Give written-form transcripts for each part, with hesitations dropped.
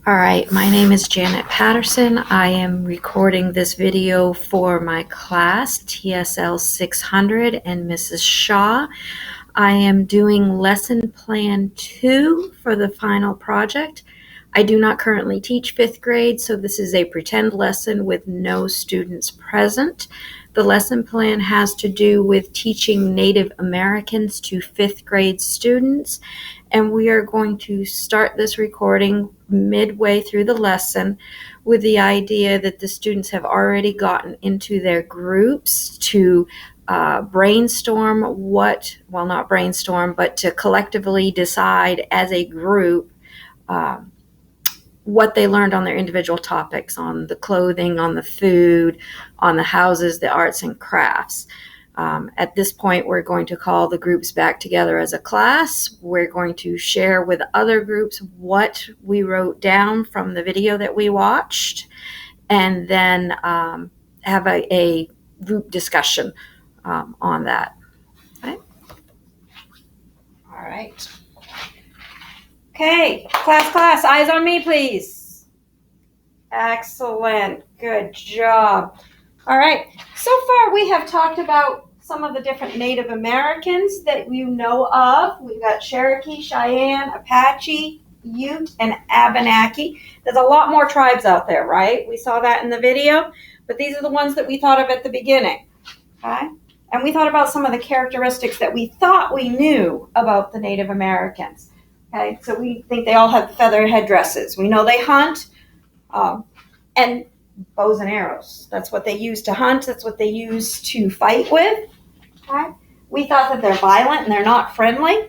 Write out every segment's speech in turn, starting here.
All right, my name is Janet Patterson. I am recording this video for my class, TSL 600 and Mrs. Shaw. I am doing lesson plan 2 for the final project. I do not currently teach 5th grade, so this is a pretend lesson with no students present. The lesson plan has to do with teaching Native Americans to 5th grade students, and we are going to start this recording midway through the lesson with the idea that the students have already gotten into their groups to brainstorm not brainstorm, but to collectively decide as a group what they learned on their individual topics, on the clothing, on the food, on the houses, the arts and crafts. At this point, we're going to call the groups back together as a class. We're going to share with other groups what we wrote down from the video that we watched, and then have a group discussion on that. Okay. All right. Okay, class, eyes on me, please. Excellent, good job. All right, so far we have talked about some of the different Native Americans that you know of. We've got Cherokee, Cheyenne, Apache, Ute, and Abenaki. There's a lot more tribes out there, right? We saw that in the video, but these are the ones that we thought of at the beginning, okay? And we thought about some of the characteristics that we thought we knew about the Native Americans. Okay, so we think they all have feather headdresses. We know they hunt, and bows and arrows. That's what they use to hunt. That's what they use to fight with. Okay, we thought that they're violent and they're not friendly.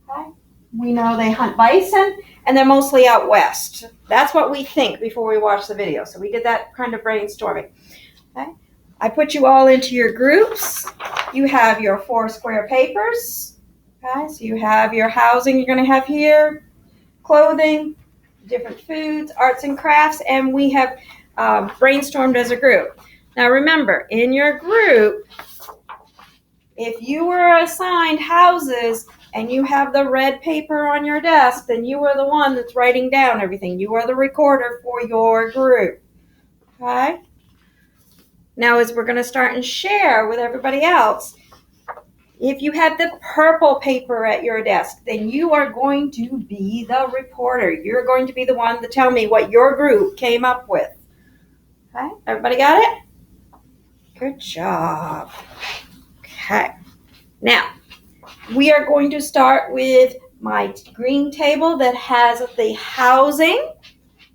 Okay, we know they hunt bison and they're mostly out west. That's what we think before we watch the video. So we did that kind of brainstorming. Okay, I put you all into your groups. You have your 4 square papers. Okay, so you have your housing you're going to have here, clothing, different foods, arts and crafts, and we have brainstormed as a group. Now remember, in your group, if you were assigned houses and you have the red paper on your desk, then you are the one that's writing down everything. You are the recorder for your group. Okay? Now as we're going to start and share with everybody else, if you have the purple paper at your desk, then you are going to be the reporter. You're going to be the one to tell me what your group came up with. Okay, everybody got it? Good job. Okay, now we are going to start with my green table that has the housing.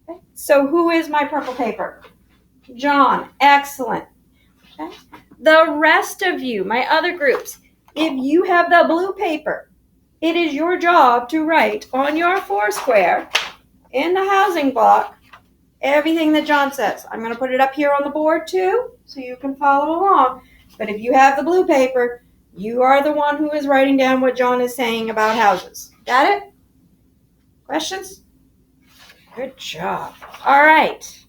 Okay. So who is my purple paper? John, excellent. Okay. The rest of you, my other groups, if you have the blue paper, it is your job to write on your 4 square in the housing block everything that John says. I'm going to put it up here on the board too so you can follow along. But if you have the blue paper, you are the one who is writing down what John is saying about houses. Got it? Questions? Good job. All right.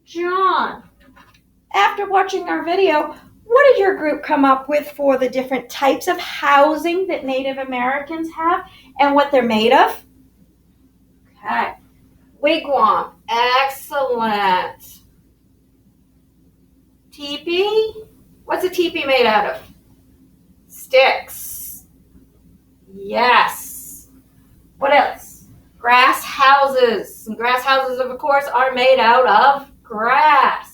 John, after watching our video, what did your group come up with for the different types of housing that Native Americans have and what they're made of? Okay. Wigwam. Excellent. Teepee. What's a teepee made out of? Sticks. Yes. What else? Grass houses. And grass houses, of course, are made out of grass.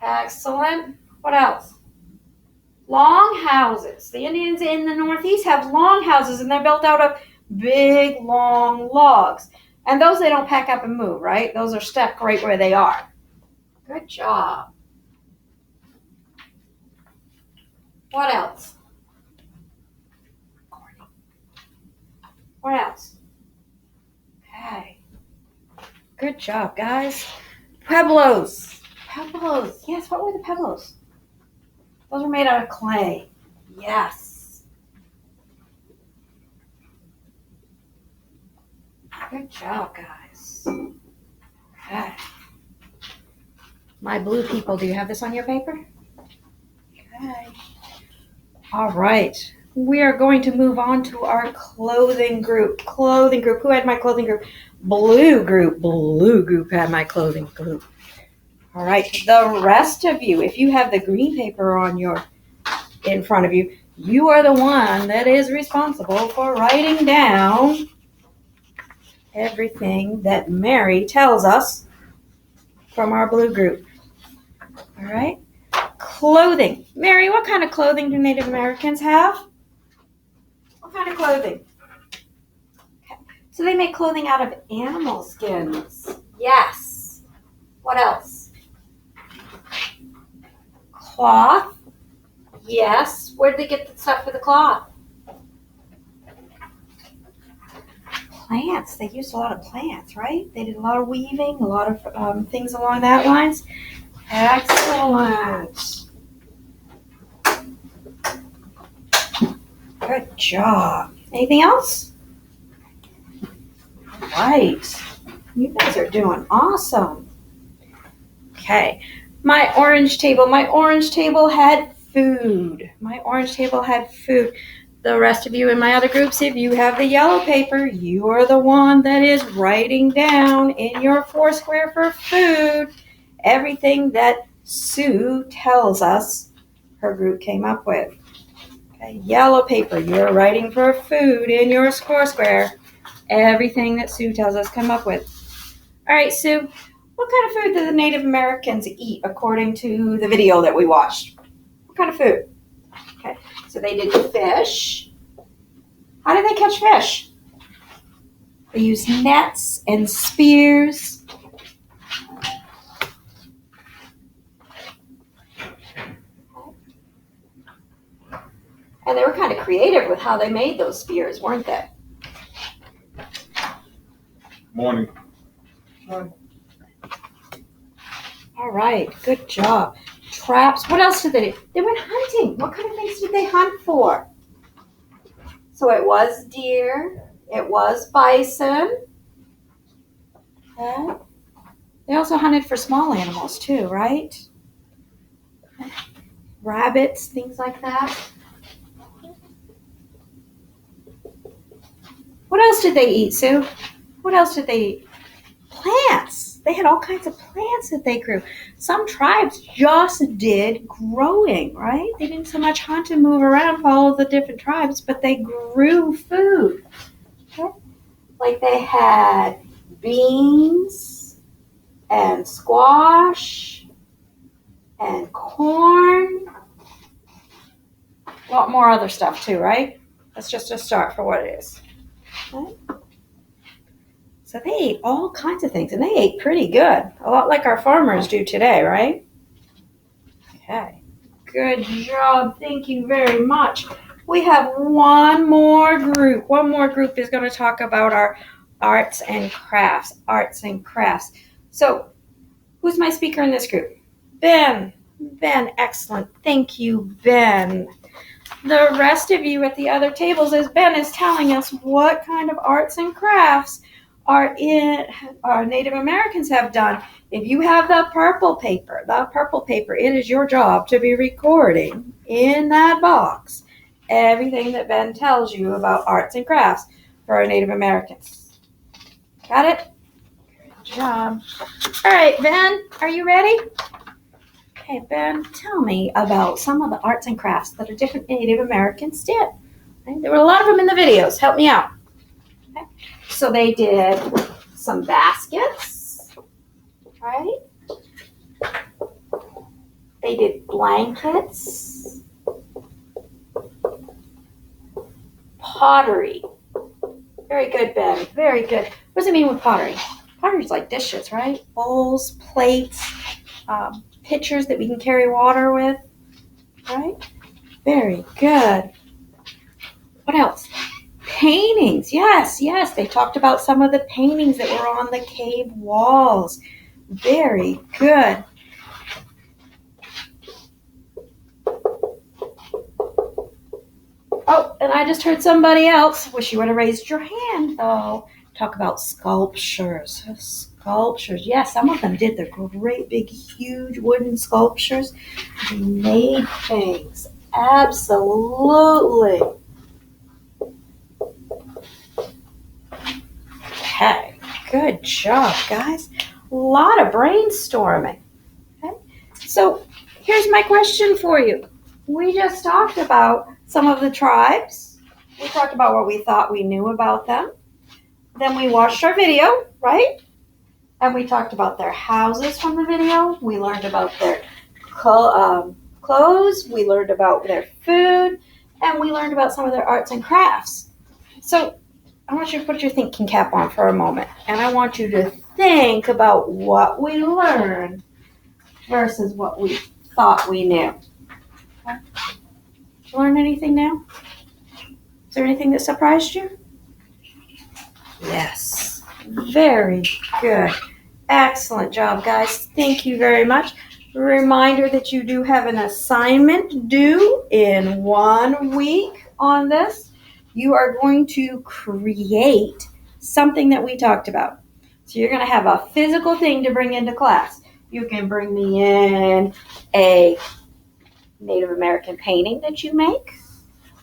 Excellent. What else? Long houses. The Indians in the Northeast have long houses, and they're built out of big, long logs. And those they don't pack up and move, right? Those are stuck right where they are. Good job. What else? What else? Okay. Good job, guys. Pueblos. Pueblos. Yes, what were the pueblos? Those were made out of clay. Yes. Good job, guys. Okay. My blue people, do you have this on your paper? Okay. All right. we are going to move on to our clothing group. Clothing group. Who had my clothing group? Blue group. Blue group had my clothing group. All right. The rest of you, if you have the green paper in front of you, you are the one that is responsible for writing down everything that Mary tells us from our blue group. All right. Clothing. Mary, what kind of clothing do Native Americans have? What kind of clothing? Okay. So they make clothing out of animal skins. Yes. What else? Cloth. Yes. Where did they get the stuff for the cloth? Plants. They used a lot of plants, right? They did a lot of weaving, a lot of things along that lines. Excellent. Good job. Anything else? Right. You guys are doing awesome. Okay. My orange table had food. The rest of you in my other groups, if you have the yellow paper, you are the one that is writing down in your foursquare for food everything that Sue tells us her group came up with. Okay, yellow paper, you're writing for food in your foursquare everything that Sue tells us come up with. All right, Sue, what kind of food do the Native Americans eat according to the video that we watched? What kind of food? Okay, so they did fish. How did they catch fish? They used nets and spears. And they were kind of creative with how they made those spears, weren't they? Morning. All right, good job. Traps. What else did they do? They went hunting. What kind of things did they hunt for? So it was deer. It was bison. Okay. They also hunted for small animals too, right? Rabbits, things like that. What else did they eat, Sue? What else did they eat? Plants. They had all kinds of plants that they grew. Some tribes just did growing, right? They didn't so much hunt and move around, follow the different tribes, but they grew food. Okay? Like they had beans and squash and corn. A lot more other stuff too, right? That's just a start for what it is. Okay? So they ate all kinds of things, and they ate pretty good. A lot like our farmers do today, right? Okay. Good job. Thank you very much. We have one more group. One more group is going to talk about our arts and crafts. Arts and crafts. So who's my speaker in this group? Ben. Ben, excellent. Thank you, Ben. The rest of you at the other tables, as Ben is telling us what kind of arts and crafts our Native Americans have done. If you have the purple paper, it is your job to be recording in that box everything that Ben tells you about arts and crafts for our Native Americans. Got it? Good job. All right, Ben, are you ready? Okay, Ben, tell me about some of the arts and crafts that our different Native Americans did. Okay, there were a lot of them in the videos. Help me out. Okay. So they did some baskets, right? They did blankets, pottery. Very good, Ben. Very good. What does it mean with pottery? Pottery is like dishes, right? Bowls, plates, pitchers that we can carry water with, right? Very good. What else? Paintings. Yes. They talked about some of the paintings that were on the cave walls. Very good. Oh, and I just heard somebody else. Wish you would have raised your hand, though. Talk about sculptures. Sculptures. Yes, some of them did the great big huge wooden sculptures. They made things. Absolutely. Good job, guys. A lot of brainstorming. Okay? So here's my question for you. We just talked about some of the tribes. We talked about what we thought we knew about them. Then we watched our video, right? And we talked about their houses from the video. We learned about their clothes. We learned about their food. And we learned about some of their arts and crafts. So I want you to put your thinking cap on for a moment. And I want you to think about what we learned versus what we thought we knew. Okay? Did you learn anything new? Is there anything that surprised you? Yes. Very good. Excellent job, guys. Thank you very much. Reminder that you do have an assignment due in 1 week on this. You are going to create something that we talked about. So you're going to have a physical thing to bring into class. You can bring me in a Native American painting that you make.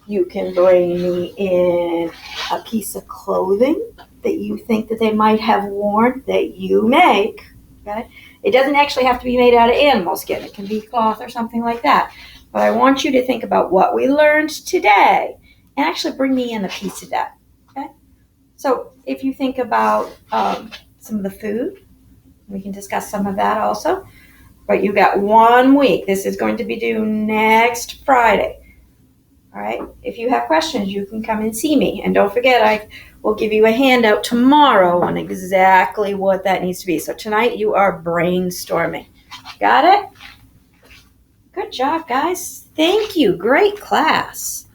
You can bring me in a piece of clothing that you think that they might have worn that you make. Okay? It doesn't actually have to be made out of animal skin. It can be cloth or something like that. But I want you to think about what we learned today and actually bring me in a piece of that. Okay? So if you think about some of the food, we can discuss some of that also. But you got 1 week. This is going to be due next Friday. All right. If you have questions, you can come and see me. And don't forget, I will give you a handout tomorrow on exactly what that needs to be. So tonight you are brainstorming. Got it? Good job, guys. Thank you. Great class.